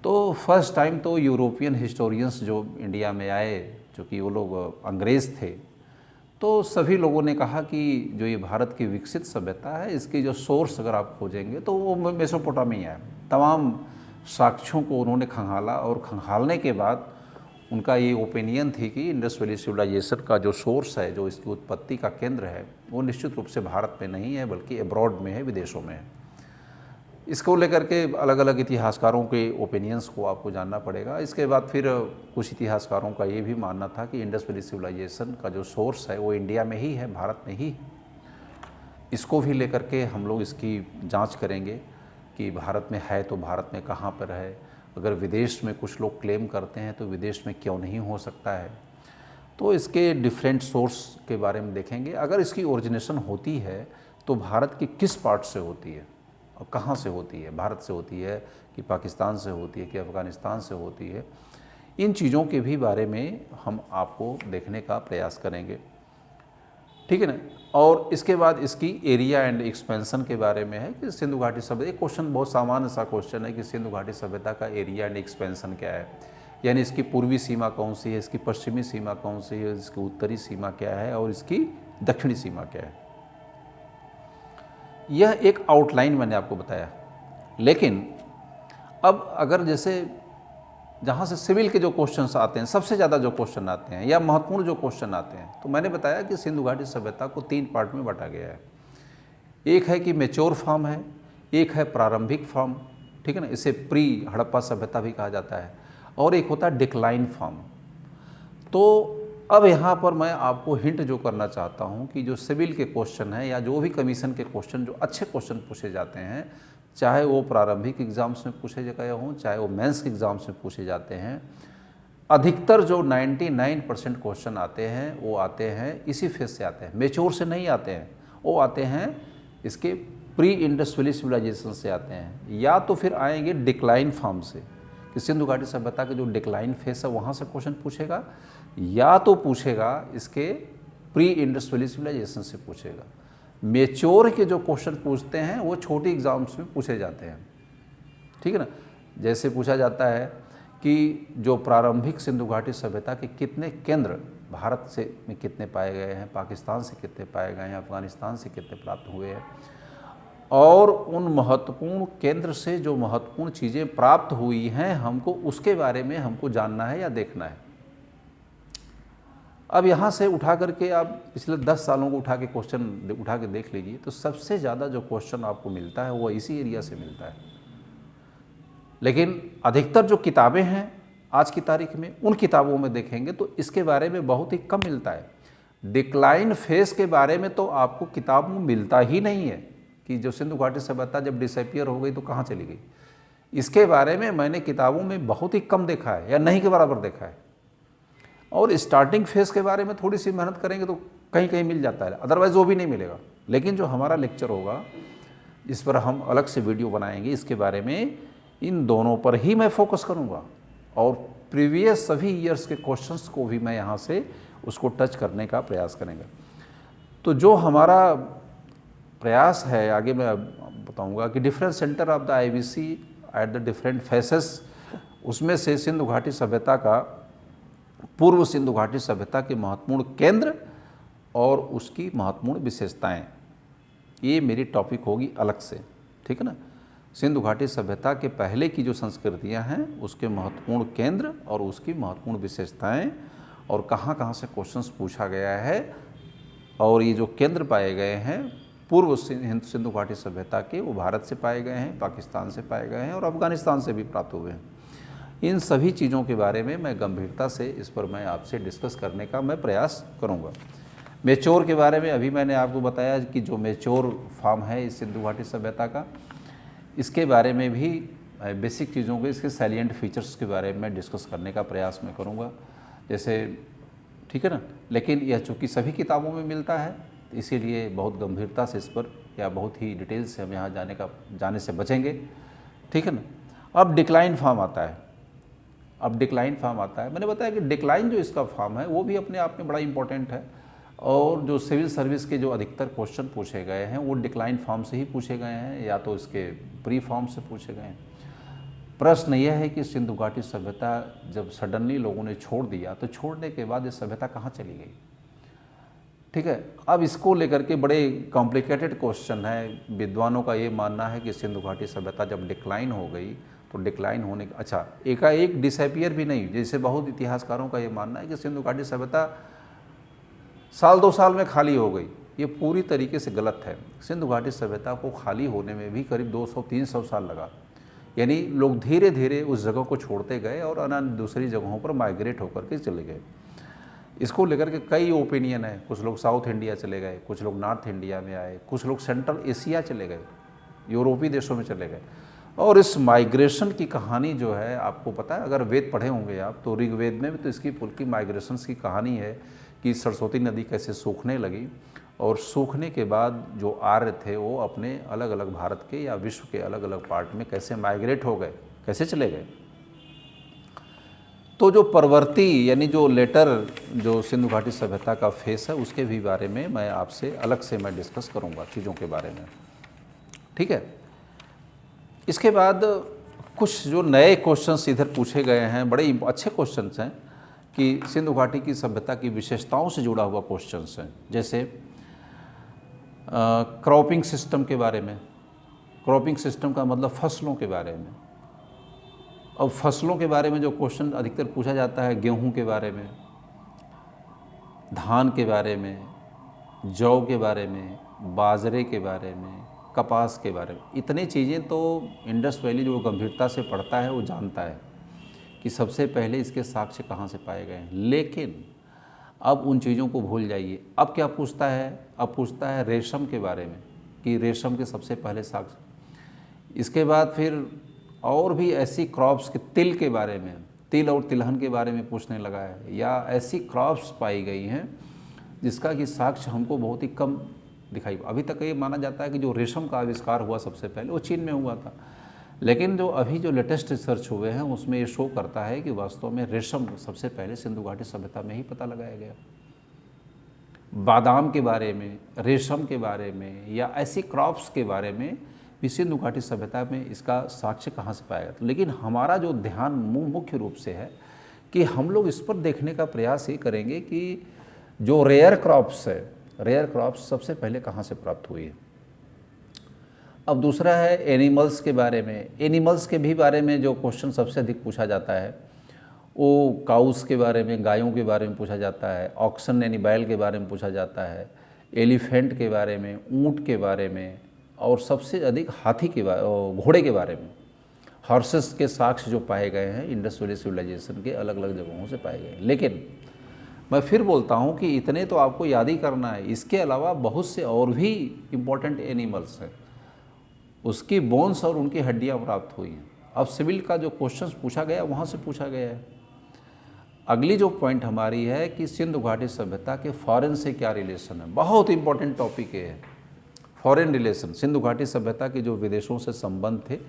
तो फर्स्ट टाइम तो यूरोपियन हिस्टोरियंस जो इंडिया में आए, जो कि वो लोग अंग्रेज़ थे, तो सभी लोगों ने कहा कि जो ये भारत की विकसित सभ्यता है इसकी जो सोर्स अगर आप खोजेंगे तो वो मेसोपोटामिया है। तमाम साक्ष्यों को उन्होंने खंगाला, और खंगालने के बाद उनका ये ओपिनियन थी कि इंडस वैली सिविलाइजेशन का जो सोर्स है, जो इसकी उत्पत्ति का केंद्र है, वो निश्चित रूप से भारत में नहीं है बल्कि अब्रॉड में है, विदेशों में है। इसको लेकर के अलग अलग इतिहासकारों के ओपिनियंस को आपको जानना पड़ेगा। इसके बाद फिर कुछ इतिहासकारों का ये भी मानना था कि इंडस वैली सिविलाइजेशन का जो सोर्स है वो इंडिया में ही है, भारत में ही है। इसको भी लेकर के हम लोग इसकी जांच करेंगे कि भारत में है तो भारत में कहाँ पर है। अगर विदेश में कुछ लोग क्लेम करते हैं तो विदेश में क्यों नहीं हो सकता है। तो इसके डिफरेंट सोर्स के बारे में देखेंगे। अगर इसकी ओरिजिनेशन होती है तो भारत की किस पार्ट से होती है और कहाँ से होती है, भारत से होती है कि पाकिस्तान से होती है कि अफ़गानिस्तान से होती है। इन चीज़ों के भी बारे में हम आपको देखने का प्रयास करेंगे, ठीक है ना। और इसके बाद इसकी एरिया एंड एक्सपेंशन के बारे में है कि सिंधु घाटी सभ्यता, एक क्वेश्चन बहुत सामान्य सा क्वेश्चन है कि सिंधु घाटी सभ्यता का एरिया एंड एक्सपेंशन क्या है, यानी इसकी पूर्वी सीमा कौन सी है, इसकी पश्चिमी सीमा कौन सी है, इसकी उत्तरी सीमा क्या है और इसकी दक्षिणी सीमा क्या है। यह एक आउटलाइन मैंने आपको बताया। लेकिन अब अगर जैसे जहाँ से सिविल के जो क्वेश्चंस आते हैं, सबसे ज़्यादा जो क्वेश्चन आते हैं या महत्वपूर्ण जो क्वेश्चन आते हैं, तो मैंने बताया कि सिंधु घाटी सभ्यता को 3 पार्ट में बांटा गया है। एक है कि मैच्योर फॉर्म है, एक है प्रारंभिक फॉर्म, ठीक है ना, इसे प्री हड़प्पा सभ्यता भी कहा जाता है, और एक होता है डिक्लाइन फॉर्म। तो अब यहाँ पर मैं आपको हिंट जो करना चाहता हूँ कि जो सिविल के क्वेश्चन हैं या जो भी कमीशन के क्वेश्चन, जो अच्छे क्वेश्चन पूछे जाते हैं, चाहे वो प्रारंभिक एग्ज़ाम्स में पूछे गए हों, चाहे वो मेंस के एग्ज़ाम्स में पूछे जाते हैं, अधिकतर जो 99% क्वेश्चन आते हैं वो आते हैं इसी फेज से आते हैं, मेच्योर से नहीं आते हैं। वो आते हैं इसके प्री इंडस वैली सिविलाइजेशन से आते हैं, या तो फिर आएंगे डिक्लाइन फॉर्म से कि सिंधु घाटी सभ्यता के जो डिक्लाइन फेज है वहाँ से क्वेश्चन पूछेगा, या तो पूछेगा इसके प्री इंडस वैली सिविलाइजेशन से पूछेगा। मेच्योर के जो क्वेश्चन पूछते हैं वो छोटी एग्ज़ाम्स में पूछे जाते हैं, ठीक है ना। जैसे पूछा जाता है कि जो प्रारंभिक सिंधु घाटी सभ्यता के कितने केंद्र भारत से में कितने पाए गए हैं, पाकिस्तान से कितने पाए गए हैं, अफ़गानिस्तान से कितने प्राप्त हुए हैं, और उन महत्वपूर्ण केंद्र से जो महत्वपूर्ण चीज़ें प्राप्त हुई हैं हमको उसके बारे में हमको जानना है या देखना है। अब यहाँ से उठा करके आप पिछले 10 सालों को उठा के क्वेश्चन उठा के देख लीजिए, तो सबसे ज़्यादा जो क्वेश्चन आपको मिलता है वो इसी एरिया से मिलता है। लेकिन अधिकतर जो किताबें हैं आज की तारीख में, उन किताबों में देखेंगे तो इसके बारे में बहुत ही कम मिलता है। डिक्लाइन फेज के बारे में तो आपको किताब में मिलता ही नहीं है कि जो सिंधु घाटी सभ्यता जब डिसअपियर हो गई तो कहाँ चली गई। इसके बारे में मैंने किताबों में बहुत ही कम देखा है या नहीं के बराबर देखा है। और स्टार्टिंग फेज़ के बारे में थोड़ी सी मेहनत करेंगे तो कहीं कहीं मिल जाता है, अदरवाइज़ वो भी नहीं मिलेगा। लेकिन जो हमारा लेक्चर होगा इस पर हम अलग से वीडियो बनाएंगे, इसके बारे में इन दोनों पर ही मैं फोकस करूँगा और प्रीवियस सभी ईयर्स के क्वेश्चंस को भी मैं यहाँ से उसको टच करने का प्रयास करेंगे। तो जो हमारा प्रयास है आगे मैं बताऊंगा कि different centre of the IBC at the different phases, उसमें से सिंधु घाटी सभ्यता का, पूर्व सिंधु घाटी सभ्यता के महत्वपूर्ण केंद्र और उसकी महत्वपूर्ण विशेषताएं, ये मेरी टॉपिक होगी अलग से, ठीक है ना। सिंधु घाटी सभ्यता के पहले की जो संस्कृतियां हैं उसके महत्वपूर्ण केंद्र और उसकी महत्वपूर्ण विशेषताएं और कहाँ कहाँ से क्वेश्चंस पूछा गया है, और ये जो केंद्र पाए गए हैं पूर्व सिंधु घाटी सभ्यता के, वो भारत से पाए गए हैं, पाकिस्तान से पाए गए हैं और अफगानिस्तान से भी प्राप्त हुए हैं। इन सभी चीज़ों के बारे में मैं गंभीरता से इस पर मैं आपसे डिस्कस करने का मैं प्रयास करूँगा। मेच्योर के बारे में अभी मैंने आपको बताया कि जो मेच्योर फॉर्म है इस सिंधु घाटी सभ्यता का, इसके बारे में भी बेसिक चीज़ों के, इसके सैलिएंट फीचर्स के बारे में डिस्कस करने का प्रयास मैं करूँगा, जैसे, ठीक है ना। लेकिन यह चूँकि सभी किताबों में मिलता है इसीलिए बहुत गंभीरता से इस पर या बहुत ही डिटेल से हम यहाँ जाने से बचेंगे, ठीक है ना। अब डिक्लाइन फॉर्म आता है। अब डिक्लाइन फॉर्म आता है, मैंने बताया कि डिक्लाइन जो इसका फॉर्म है वो भी अपने आप में बड़ा इंपॉर्टेंट है, और जो सिविल सर्विस के जो अधिकतर क्वेश्चन पूछे गए हैं वो डिक्लाइन फॉर्म से ही पूछे गए हैं या तो इसके प्री फॉर्म से पूछे गए हैं। प्रश्न यह है कि सिंधु घाटी सभ्यता जब सडनली लोगों ने छोड़ दिया तो छोड़ने के बाद ये सभ्यता कहाँ चली गई, ठीक है। अब इसको लेकर के बड़े कॉम्प्लिकेटेड क्वेश्चन है। विद्वानों का ये मानना है कि सिंधु घाटी सभ्यता जब डिक्लाइन हो गई तो डिक्लाइन होने का, अच्छा, एकाएक डिसअपियर भी नहीं, जैसे बहुत इतिहासकारों का ये मानना है कि सिंधु घाटी सभ्यता साल 2 साल में खाली हो गई। ये पूरी तरीके से गलत है। सिंधु घाटी सभ्यता को खाली होने में भी करीब 200-300 साल लगा, यानी लोग धीरे धीरे उस जगह को छोड़ते गए और अन्य दूसरी जगहों पर माइग्रेट होकर के चले गए। इसको लेकर के कई ओपिनियन है, कुछ लोग साउथ इंडिया चले गए, कुछ लोग नॉर्थ इंडिया में आए, कुछ लोग सेंट्रल एशिया चले गए, यूरोपीय देशों में चले गए। और इस माइग्रेशन की कहानी जो है आपको पता है, अगर वेद पढ़े होंगे आप तो ऋग्वेद में भी तो इसकी पूरी की माइग्रेशन की कहानी है कि सरस्वती नदी कैसे सूखने लगी और सूखने के बाद जो आर्य थे वो अपने अलग अलग भारत के या विश्व के अलग अलग पार्ट में कैसे माइग्रेट हो गए, कैसे चले गए। तो जो परवर्ती यानी जो लेटर जो सिंधु घाटी सभ्यता का फेस है उसके भी बारे में मैं आपसे अलग से मैं डिस्कस करूंगा चीज़ों के बारे में, ठीक है। इसके बाद कुछ जो नए क्वेश्चंस इधर पूछे गए हैं, बड़े अच्छे क्वेश्चंस हैं कि सिंधु घाटी की सभ्यता की विशेषताओं से जुड़ा हुआ क्वेश्चंस हैं, जैसे क्रॉपिंग सिस्टम के बारे में। क्रॉपिंग सिस्टम का मतलब फसलों के बारे में। अब फसलों के बारे में जो क्वेश्चन अधिकतर पूछा जाता है, गेहूं के बारे में, धान के बारे में, जौ के बारे में, बाजरे के बारे में, कपास के बारे में। इतनी चीज़ें तो इंडस वैली जो गंभीरता से पढ़ता है वो जानता है कि सबसे पहले इसके साक्ष्य कहाँ से पाए गए हैं। लेकिन अब उन चीज़ों को भूल जाइए। अब क्या पूछता है, अब पूछता है रेशम के बारे में कि रेशम के सबसे पहले साक्ष्य। इसके बाद फिर और भी ऐसी क्रॉप्स के, तिल के बारे में, तिल और तिलहन के बारे में पूछने लगा है, या ऐसी क्रॉप्स पाई गई हैं जिसका कि साक्ष्य हमको बहुत ही कम दिखाई। अभी तक ये माना जाता है कि जो रेशम का आविष्कार हुआ सबसे पहले वो चीन में हुआ था, लेकिन जो अभी जो लेटेस्ट रिसर्च हुए हैं उसमें ये शो करता है कि वास्तव में रेशम सबसे पहले सिंधु घाटी सभ्यता में ही पता लगाया गया। बादाम के बारे में, रेशम के बारे में या ऐसी क्रॉप्स के बारे में भी सिंधु घाटी सभ्यता में इसका साक्ष्य कहाँ से पाया गया। लेकिन हमारा जो ध्यान मुख्य रूप से है कि हम लोग इस पर देखने का प्रयास ये करेंगे कि जो रेयर क्रॉप्स है, रेयर क्रॉप्स सबसे पहले कहाँ से प्राप्त हुई है। अब दूसरा है एनिमल्स के बारे में। एनिमल्स के भी बारे में जो क्वेश्चन सबसे अधिक पूछा जाता है वो काउस के बारे में, गायों के बारे में पूछा जाता है, ऑक्सन यानी बैल के बारे में पूछा जाता है, एलिफेंट के बारे में, ऊँट के बारे में, और सबसे अधिक हाथी के घोड़े के बारे में। हॉर्सेस के साक्ष्य जो पाए गए हैं इंडस वैली सिविलाइजेशन के अलग अलग जगहों से पाए गए। लेकिन मैं फिर बोलता हूँ कि इतने तो आपको याद ही करना है, इसके अलावा बहुत से और भी इम्पोर्टेंट एनिमल्स हैं, उसकी बोन्स और उनकी हड्डियाँ प्राप्त हुई हैं। अब सिविल का जो क्वेश्चंस पूछा गया वहाँ से पूछा गया है। अगली जो पॉइंट हमारी है कि सिंधु घाटी सभ्यता के फॉरेन से क्या रिलेशन है। बहुत इंपॉर्टेंट टॉपिक है फॉरेन रिलेशन। सिंधु घाटी सभ्यता के जो विदेशों से संबंध थे,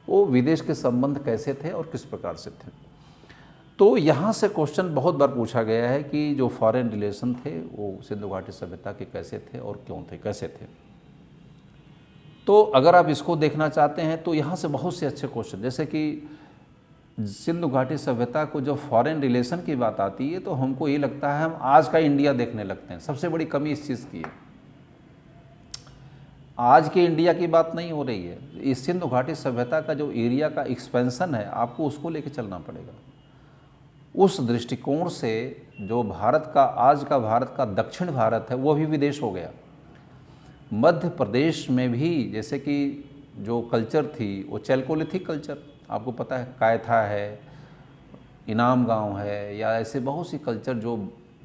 वो विदेश के संबंध कैसे थे और किस प्रकार से थे। तो यहाँ से क्वेश्चन बहुत बार पूछा गया है कि जो फॉरेन रिलेशन थे वो सिंधु घाटी सभ्यता के कैसे थे और क्यों थे, कैसे थे। तो अगर आप इसको देखना चाहते हैं तो यहाँ से बहुत से अच्छे क्वेश्चन, जैसे कि सिंधु घाटी सभ्यता को जब फॉरेन रिलेशन की बात आती है तो हमको ये लगता है हम आज का इंडिया देखने लगते हैं। सबसे बड़ी कमी इस चीज़ की है, आज के इंडिया की बात नहीं हो रही है। इस सिंधु घाटी सभ्यता का जो एरिया का एक्सपेंशन है, आपको उसको लेके चलना पड़ेगा। उस दृष्टिकोण से जो भारत का आज का भारत का दक्षिण भारत है वो भी विदेश हो गया। मध्य प्रदेश में भी जैसे कि जो कल्चर थी वो चैल्कोलिथिक कल्चर, आपको पता है, कायथा है, इनाम गांव है, या ऐसे बहुत सी कल्चर जो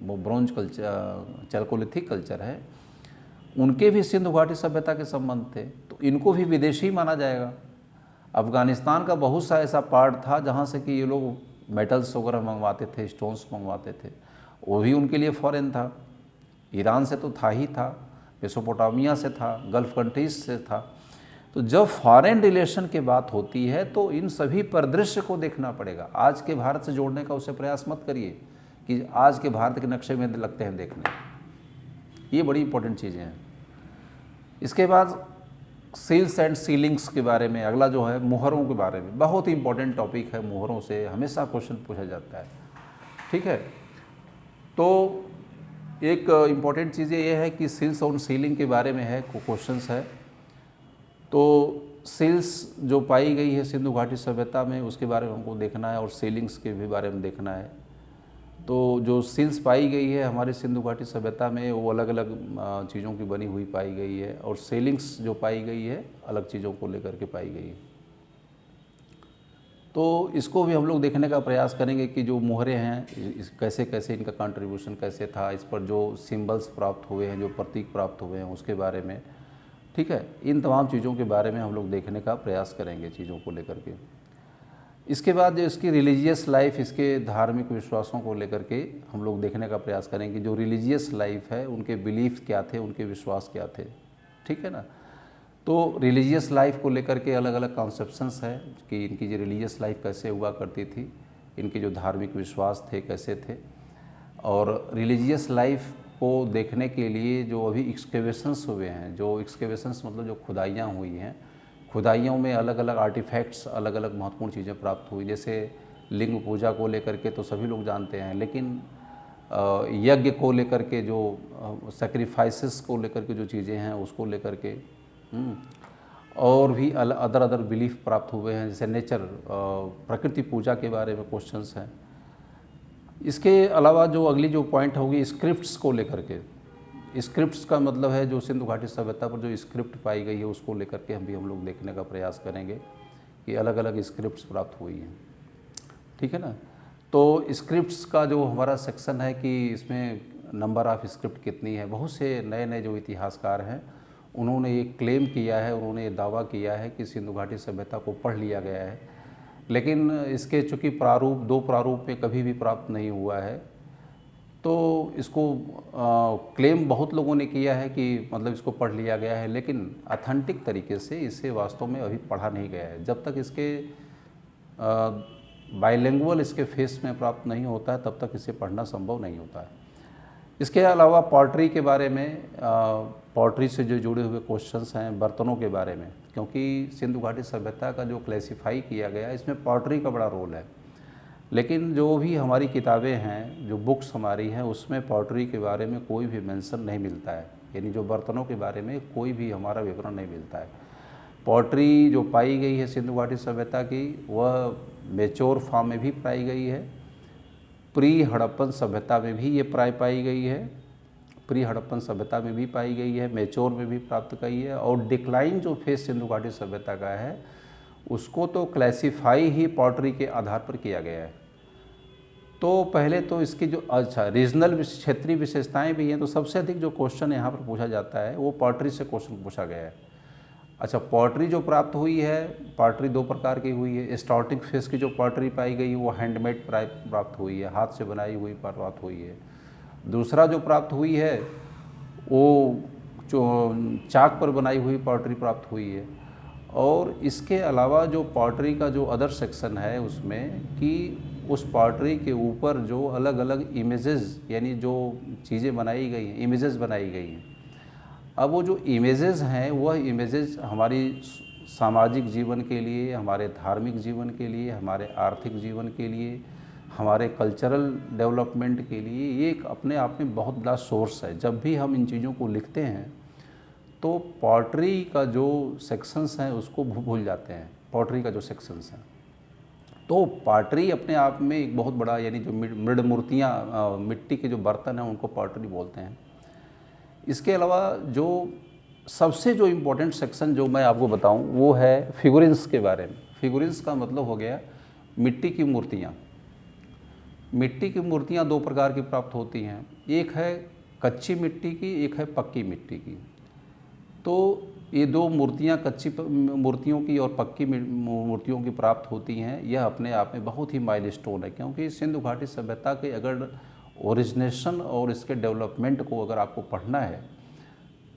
वो ब्रोंज कल्चर चैल्कोलिथिक कल्चर है, उनके भी सिंधु घाटी सभ्यता के संबंध थे। तो इनको भी विदेशी माना जाएगा। अफ़गानिस्तान का बहुत सा ऐसा पार्ट था जहाँ से कि ये लोग मेटल्स वगैरह मंगवाते थे, स्टोन्स मंगवाते थे, वो भी उनके लिए फॉरेन था। ईरान से तो था ही था, मेसोपोटामिया से था, गल्फ़ कंट्रीज से था। तो जब फॉरेन रिलेशन की बात होती है तो इन सभी परिदृश्य को देखना पड़ेगा। आज के भारत से जोड़ने का उसे प्रयास मत करिए कि आज के भारत के नक्शे में लगते हैं देखने, ये बड़ी इंपॉर्टेंट चीज़ें हैं। इसके बाद सील्स एंड सीलिंग्स के बारे में, अगला जो है मुहरों के बारे में, बहुत ही इंपॉर्टेंट टॉपिक है। मुहरों से हमेशा क्वेश्चन पूछा जाता है, ठीक है। तो एक इम्पॉर्टेंट चीज़ ये है कि सील्स और सीलिंग के बारे में है, क्वेश्चंस है। तो सील्स जो पाई गई है सिंधु घाटी सभ्यता में, उसके बारे में हमको देखना है, और सीलिंग्स के भी बारे में देखना है। तो जो सील्स पाई गई है हमारे सिंधु घाटी सभ्यता में वो अलग अलग चीज़ों की बनी हुई पाई गई है, और सीलिंग्स जो पाई गई है अलग चीज़ों को लेकर के पाई गई है। तो इसको भी हम लोग देखने का प्रयास करेंगे कि जो मोहरे हैं कैसे कैसे इनका कंट्रीब्यूशन कैसे था, इस पर जो सिंबल्स प्राप्त हुए हैं, जो प्रतीक प्राप्त हुए हैं उसके बारे में, ठीक है। इन तमाम चीज़ों के बारे में हम लोग देखने का प्रयास करेंगे, चीज़ों को लेकर के। इसके बाद जो इसकी रिलीजियस लाइफ, इसके धार्मिक विश्वासों को लेकर के हम लोग देखने का प्रयास करेंगे। जो रिलीजियस लाइफ है, उनके बिलीफ क्या थे, उनके विश्वास क्या थे, ठीक है ना। तो रिलीजियस लाइफ को लेकर के अलग अलग कॉन्सेप्शंस है कि इनकी जो रिलीजियस लाइफ कैसे हुआ करती थी, इनके जो धार्मिक विश्वास थे कैसे थे। और रिलीजियस लाइफ को देखने के लिए जो अभी एक्सकेवेशंस हुए हैं, जो एक्सकेवेशंस मतलब जो खुदाइयाँ हुई हैं, खुदाइयों में अलग अलग आर्टिफैक्ट्स, अलग अलग महत्वपूर्ण चीज़ें प्राप्त हुई। जैसे लिंग पूजा को लेकर के तो सभी लोग जानते हैं, लेकिन यज्ञ को लेकर के जो सेक्रीफाइसेस को लेकर के जो चीज़ें हैं उसको लेकर के और भी अदर अदर बिलीफ प्राप्त हुए हैं। जैसे नेचर, प्रकृति पूजा के बारे में क्वेश्चंस हैं। इसके अलावा जो अगली जो पॉइंट होगी स्क्रिप्ट्स को लेकर के, स्क्रिप्ट्स का मतलब है जो सिंधु घाटी सभ्यता पर जो स्क्रिप्ट पाई गई है उसको लेकर के हम लोग देखने का प्रयास करेंगे कि अलग अलग स्क्रिप्ट्स प्राप्त हुई हैं, ठीक है ना। तो स्क्रिप्ट्स का जो हमारा सेक्शन है कि इसमें नंबर ऑफ स्क्रिप्ट कितनी है। बहुत से नए नए जो इतिहासकार हैं उन्होंने ये क्लेम किया है, उन्होंने ये दावा किया है कि सिंधु घाटी सभ्यता को पढ़ लिया गया है, लेकिन इसके चूँकि प्रारूप, दो प्रारूप में कभी भी प्राप्त नहीं हुआ है। तो इसको क्लेम बहुत लोगों ने किया है कि मतलब इसको पढ़ लिया गया है, लेकिन ऑथेंटिक तरीके से इसे वास्तव में अभी पढ़ा नहीं गया है। जब तक इसके बाइलिंगुअल इसके फेस में प्राप्त नहीं होता है तब तक इसे पढ़ना संभव नहीं होता है। इसके अलावा पॉटरी के बारे में, पॉटरी से जो जुड़े हुए क्वेश्चंस हैं, बर्तनों के बारे में, क्योंकि सिंधु घाटी सभ्यता का जो क्लासिफाई किया गया इसमें पॉटरी का बड़ा रोल है। लेकिन जो भी हमारी किताबें हैं, जो बुक्स हमारी हैं, उसमें पॉटरी के बारे में कोई भी मेंशन नहीं मिलता है, यानी जो बर्तनों के बारे में कोई भी हमारा विवरण नहीं मिलता है। पॉटरी जो पाई गई है सिंधु घाटी सभ्यता की, वह मेच्योर फॉर्म में भी पाई गई है, प्री हड़प्पन सभ्यता में भी ये पाई गई है, प्री हड़प्पन सभ्यता में भी पाई गई है, मेच्योर में भी प्राप्त की है। और डिक्लाइन जो फेज सिंधु घाटी सभ्यता का है उसको तो क्लासिफाई ही पॉटरी के आधार पर किया गया है। तो पहले तो इसकी जो रीजनल क्षेत्रीय विशेषताएं भी हैं, तो सबसे अधिक जो क्वेश्चन यहाँ पर पूछा जाता है वो पॉटरी से क्वेश्चन पूछा गया है। अच्छा, पॉटरी जो प्राप्त हुई है, पॉटरी दो प्रकार की हुई है। स्टार्टिंग फेस की जो पॉटरी पाई गई वो हैंडमेड प्राप्त हुई है, हाथ से बनाई हुई प्राप्त हुई है। दूसरा जो प्राप्त हुई है वो जो चाक पर बनाई हुई पॉटरी प्राप्त हुई है। और इसके अलावा जो पॉटरी का जो अदर सेक्शन है उसमें कि उस पॉटरी के ऊपर जो अलग अलग इमेजेस, यानी जो चीज़ें बनाई गई हैं, इमेजेस बनाई गई हैं। अब वो जो इमेजेस हैं वह इमेजेस हमारी सामाजिक जीवन के लिए, हमारे धार्मिक जीवन के लिए, हमारे आर्थिक जीवन के लिए, हमारे कल्चरल डेवलपमेंट के लिए ये एक अपने आप में बहुत बड़ा सोर्स है। जब भी हम इन चीज़ों को लिखते हैं तो पॉटरी का जो सेक्शंस हैं उसको भूल जाते हैं, पॉटरी का जो सेक्शंस हैं। तो पॉटरी अपने आप में एक बहुत बड़ा, यानी जो मृद मूर्तियाँ, मिट्टी के जो बर्तन हैं उनको पॉटरी बोलते हैं। इसके अलावा जो सबसे जो इम्पोर्टेंट सेक्शन जो मैं आपको बताऊं वो है फिगुरिन्स के बारे में। फिगुरिन्स का मतलब हो गया मिट्टी की मूर्तियाँ। मिट्टी की मूर्तियाँ दो प्रकार की प्राप्त होती हैं, एक है कच्ची मिट्टी की, एक है पक्की मिट्टी की। तो ये दो मूर्तियाँ कच्ची मूर्तियों की और पक्की मूर्तियों की प्राप्त होती हैं। यह अपने आप में बहुत ही माइलस्टोन है, क्योंकि सिंधु घाटी सभ्यता के अगर ओरिजिनेशन और इसके डेवलपमेंट को अगर आपको पढ़ना है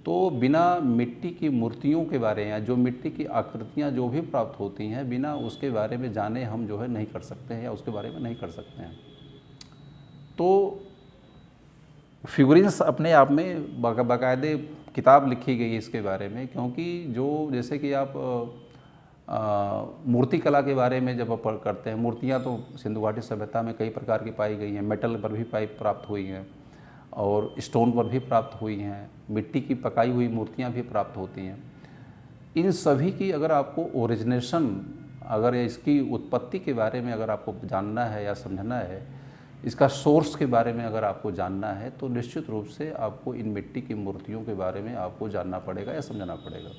तो बिना मिट्टी की मूर्तियों के बारे में, या जो मिट्टी की आकृतियाँ जो भी प्राप्त होती हैं, बिना उसके बारे में जाने हम जो है नहीं कर सकते हैं, या उसके बारे में नहीं कर सकते हैं। तो फिगुरिन्स अपने आप में बाकायदे किताब लिखी गई है इसके बारे में, क्योंकि जो जैसे कि आप मूर्ति कला के बारे में जब आप करते हैं, मूर्तियाँ तो सिंधु घाटी सभ्यता में कई प्रकार की पाई गई हैं। मेटल पर भी प्राप्त हुई हैं और स्टोन पर भी प्राप्त हुई हैं, मिट्टी की पकाई हुई मूर्तियाँ भी प्राप्त होती हैं। इन सभी की अगर आपको ओरिजिनेशन, अगर इसकी उत्पत्ति के बारे में अगर आपको जानना है या समझना है, इसका सोर्स के बारे में अगर आपको जानना है, तो निश्चित रूप से आपको इन मिट्टी की मूर्तियों के बारे में आपको जानना पड़ेगा या समझना पड़ेगा।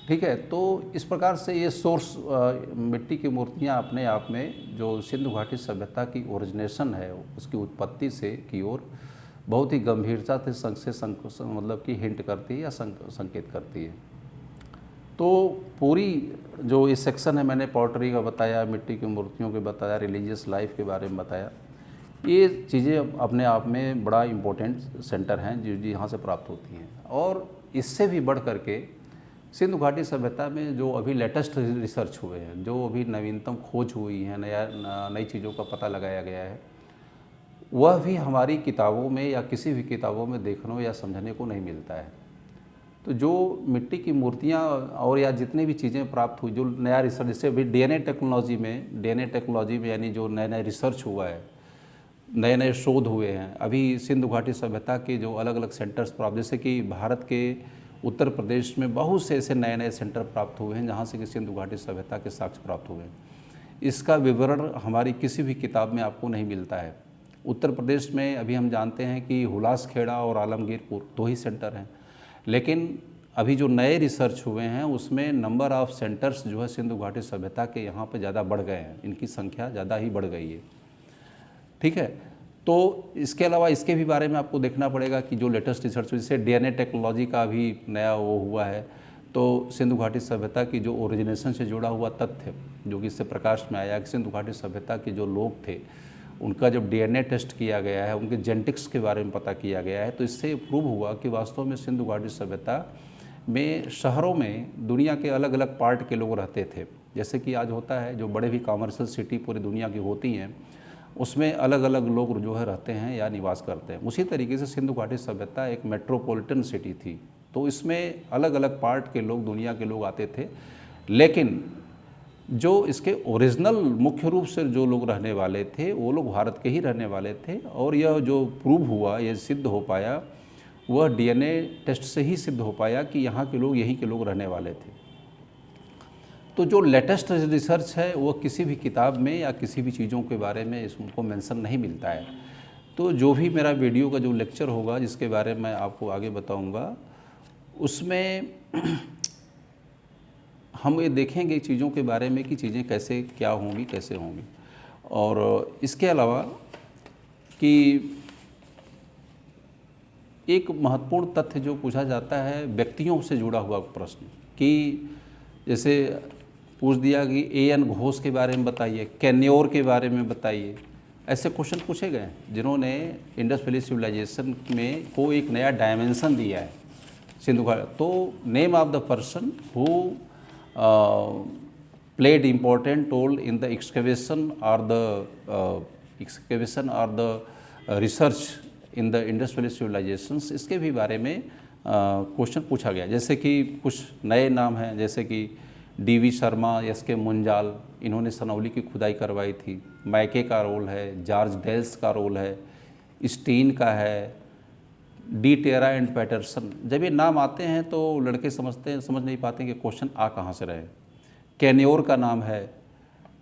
ठीक है, तो इस प्रकार से ये सोर्स, मिट्टी की मूर्तियाँ अपने आप में जो सिंधु घाटी सभ्यता की ओरिजिनेशन है, उसकी उत्पत्ति से की ओर बहुत ही गंभीरता से मतलब कि हिंट करती है या संकेत करती है। तो पूरी जो ये सेक्शन है, मैंने पॉटरी का बताया, मिट्टी की मूर्तियों के बताया, रिलीजियस लाइफ के बारे में बताया, ये चीज़ें अपने आप में बड़ा इम्पोर्टेंट सेंटर हैं जो यहाँ से प्राप्त होती हैं। और इससे भी बढ़ करके सिंधु घाटी सभ्यता में जो अभी लेटेस्ट रिसर्च हुए हैं, जो अभी नवीनतम खोज हुई है, नई चीज़ों का पता लगाया गया है, वह भी हमारी किताबों में या किसी भी किताबों में देखने या समझने को नहीं मिलता है। तो जो मिट्टी की मूर्तियाँ और या जितनी भी चीज़ें प्राप्त हुई, जो नया रिसर्च, जैसे अभी डीएनए टेक्नोलॉजी में यानी जो नया रिसर्च हुआ है, नए नए शोध हुए हैं अभी सिंधु घाटी सभ्यता के जो अलग अलग सेंटर्स प्राप्त, जैसे कि भारत के उत्तर प्रदेश में बहुत से ऐसे नए नए सेंटर प्राप्त हुए हैं जहाँ से कि सिंधु घाटी सभ्यता के साक्ष्य प्राप्त हुए हैं। इसका विवरण हमारी किसी भी किताब में आपको नहीं मिलता है। उत्तर प्रदेश में अभी हम जानते हैं कि हुलासखेड़ा और आलमगीरपुर दो ही सेंटर हैं, लेकिन अभी जो नए रिसर्च हुए हैं उसमें नंबर ऑफ़ सेंटर्स जो है सिंधु घाटी सभ्यता के यहाँ पे ज़्यादा बढ़ गए हैं, इनकी संख्या ज़्यादा ही बढ़ गई है। ठीक है, तो इसके अलावा इसके भी बारे में आपको देखना पड़ेगा कि जो लेटेस्ट रिसर्च, जैसे डीएनए टेक्नोलॉजी का भी नया वो हुआ है, तो सिंधु घाटी सभ्यता की जो ओरिजिनेशन से जुड़ा हुआ तथ्य जो कि इससे प्रकाश में आया कि सिंधु घाटी सभ्यता के जो लोग थे उनका जब डीएनए टेस्ट किया गया है, उनके जेनेटिक्स के बारे में पता किया गया है, तो इससे प्रूव हुआ कि वास्तव में सिंधु घाटी सभ्यता में शहरों में दुनिया के अलग अलग पार्ट के लोग रहते थे। जैसे कि आज होता है जो बड़े भी कॉमर्शियल सिटी पूरी दुनिया की होती हैं, उसमें अलग अलग लोग जो है रहते हैं या निवास करते हैं। उसी तरीके से सिंधु घाटी सभ्यता एक मेट्रोपॉलिटन सिटी थी, तो इसमें अलग अलग पार्ट के लोग, दुनिया के लोग आते थे। लेकिन जो इसके ओरिजिनल मुख्य रूप से जो लोग रहने वाले थे वो लोग भारत के ही रहने वाले थे, और यह जो प्रूव हुआ, यह सिद्ध हो पाया, वह डीएनए टेस्ट से ही सिद्ध हो पाया कि यहाँ के लोग यहीं के लोग रहने वाले थे। तो जो लेटेस्ट रिसर्च है वो किसी भी किताब में या किसी भी चीज़ों के बारे में इसको मेंशन नहीं मिलता है। तो जो भी मेरा वीडियो का जो लेक्चर होगा जिसके बारे में आपको आगे बताऊंगा, उसमें हम ये देखेंगे चीज़ों के बारे में कि चीज़ें कैसे क्या होंगी, कैसे होंगी। और इसके अलावा कि एक महत्वपूर्ण तथ्य जो पूछा जाता है व्यक्तियों से जुड़ा हुआ प्रश्न, कि जैसे पूछ दिया कि एएन घोष के बारे में बताइए, कैन्योर के बारे में बताइए, ऐसे क्वेश्चन पूछे गए जिन्होंने इंडस वैली सिविलाइजेशन में को एक नया डायमेंशन दिया है सिंधु घाटी। तो name of the person who played important role in the excavation or the research in the Indus Valley civilizations, इसके भी बारे में क्वेश्चन पूछा गया। जैसे कि कुछ नए नाम हैं, जैसे कि डीवी शर्मा, एसके मुंजाल, इन्होंने सनौली की खुदाई करवाई थी। मैके का रोल है, जॉर्ज डेल्स का रोल है, स्टीन का है, डी टेरा एंड पैटरसन। जब ये नाम आते हैं तो लड़के समझ नहीं पाते कि क्वेश्चन आ कहाँ से रहे। कैन्योर का नाम है,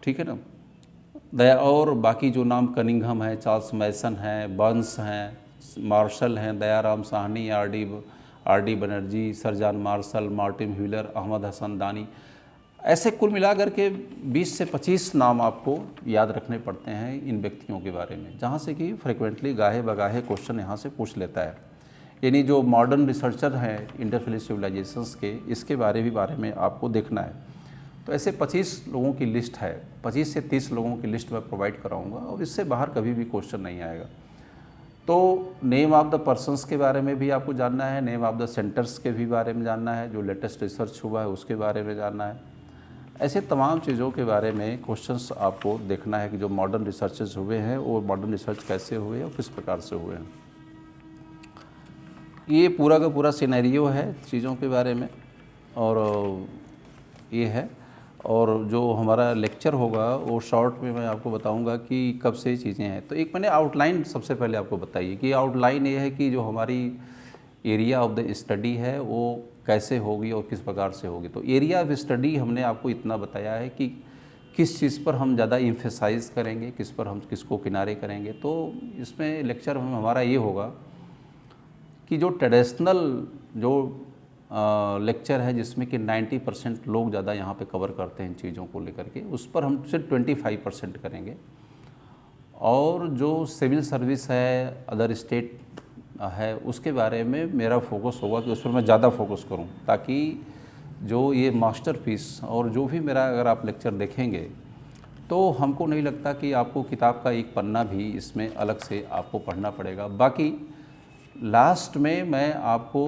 ठीक है ना, और बाकी जो नाम कनिंघम है, चार्ल्स मैसन हैं, बर्न्स हैं, मार्शल हैं, Dayaram Sahni, R D Banerjee, Sir John Marshall, Martin Wheeler, Ahmad Hasan Dani, ऐसे कुल मिलाकर के 20 से 25 नाम आपको याद रखने पड़ते हैं इन व्यक्तियों के बारे में, जहाँ से कि फ्रिक्वेंटली गाहे बगाहे क्वेश्चन यहाँ से पूछ लेता है। यानी जो मॉडर्न रिसर्चर हैं इंडस वैली सिविलाइजेशंस के, इसके बारे में आपको देखना है। तो ऐसे 25 लोगों की लिस्ट है, 25 से 30 लोगों की लिस्ट मैं प्रोवाइड कराऊंगा और इससे बाहर कभी भी क्वेश्चन नहीं आएगा। तो नेम ऑफ द पर्सन्स के बारे में भी आपको जानना है, नेम ऑफ द सेंटर्स के भी बारे में जानना है, जो लेटेस्ट रिसर्च हुआ है उसके बारे में जानना है। ऐसे तमाम चीज़ों के बारे में क्वेश्चंस आपको देखना है कि जो मॉडर्न रिसर्चेस हुए हैं वो मॉडर्न रिसर्च कैसे हुए और किस प्रकार से हुए हैं। ये पूरा का पूरा सिनेरियो है चीज़ों के बारे में, और ये है। और जो हमारा लेक्चर होगा वो शॉर्ट में मैं आपको बताऊंगा कि कब से ये चीज़ें हैं। तो एक मैंने आउटलाइन सबसे पहले आपको बताइए कि आउटलाइन ये है कि जो हमारी एरिया ऑफ द स्टडी है वो कैसे होगी और किस प्रकार से होगी। तो एरिया ऑफ स्टडी हमने आपको इतना बताया है कि किस चीज़ पर हम ज़्यादा इम्फेसाइज करेंगे, किस पर हम किसको किनारे करेंगे। तो इसमें लेक्चर में हमारा ये होगा कि जो ट्रेडिशनल जो लेक्चर है जिसमें कि 90% लोग ज़्यादा यहाँ पे कवर करते हैं इन चीज़ों को लेकर के, उस पर हम सिर्फ 25% करेंगे। और जो सिविल सर्विस है, अदर स्टेट है, उसके बारे में मेरा फोकस होगा कि उस पर मैं ज़्यादा फोकस करूँ, ताकि जो ये मास्टरपीस और जो भी मेरा अगर आप लेक्चर देखेंगे तो हमको नहीं लगता कि आपको किताब का एक पन्ना भी इसमें अलग से आपको पढ़ना पड़ेगा। बाकी लास्ट में मैं आपको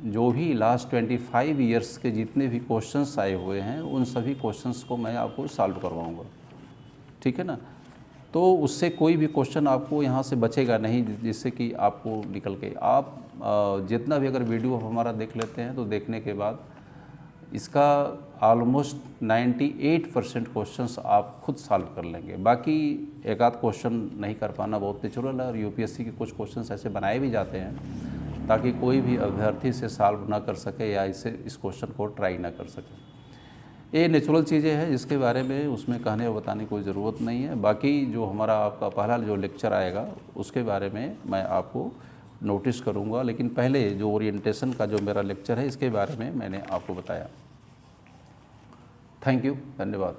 जो भी लास्ट 25 ईयर्स के जितने भी क्वेश्चंस आए हुए हैं उन सभी क्वेश्चंस को मैं आपको सॉल्व करवाऊंगा, ठीक है ना। तो उससे कोई भी क्वेश्चन आपको यहाँ से बचेगा नहीं जिससे कि आपको निकल के आप जितना भी अगर वीडियो हमारा देख लेते हैं तो देखने के बाद इसका ऑलमोस्ट 98% क्वेश्चंस आप खुद सॉल्व कर लेंगे। बाकी एक आध क्वेश्चन नहीं कर पाना बहुत नेचुरल है, और यूपीएससी के कुछ क्वेश्चंस ऐसे बनाए भी जाते हैं ताकि कोई भी अभ्यर्थी से सॉल्व ना कर सके या इस क्वेश्चन को ट्राई ना कर सके। ये नेचुरल चीज़ें हैं जिसके बारे में उसमें कहने और बताने की कोई ज़रूरत नहीं है। बाकी जो हमारा आपका पहला जो लेक्चर आएगा उसके बारे में मैं आपको नोटिस करूंगा, लेकिन पहले जो ओरिएंटेशन का जो मेरा लेक्चर है इसके बारे में मैंने आपको बताया। थैंक यू, धन्यवाद।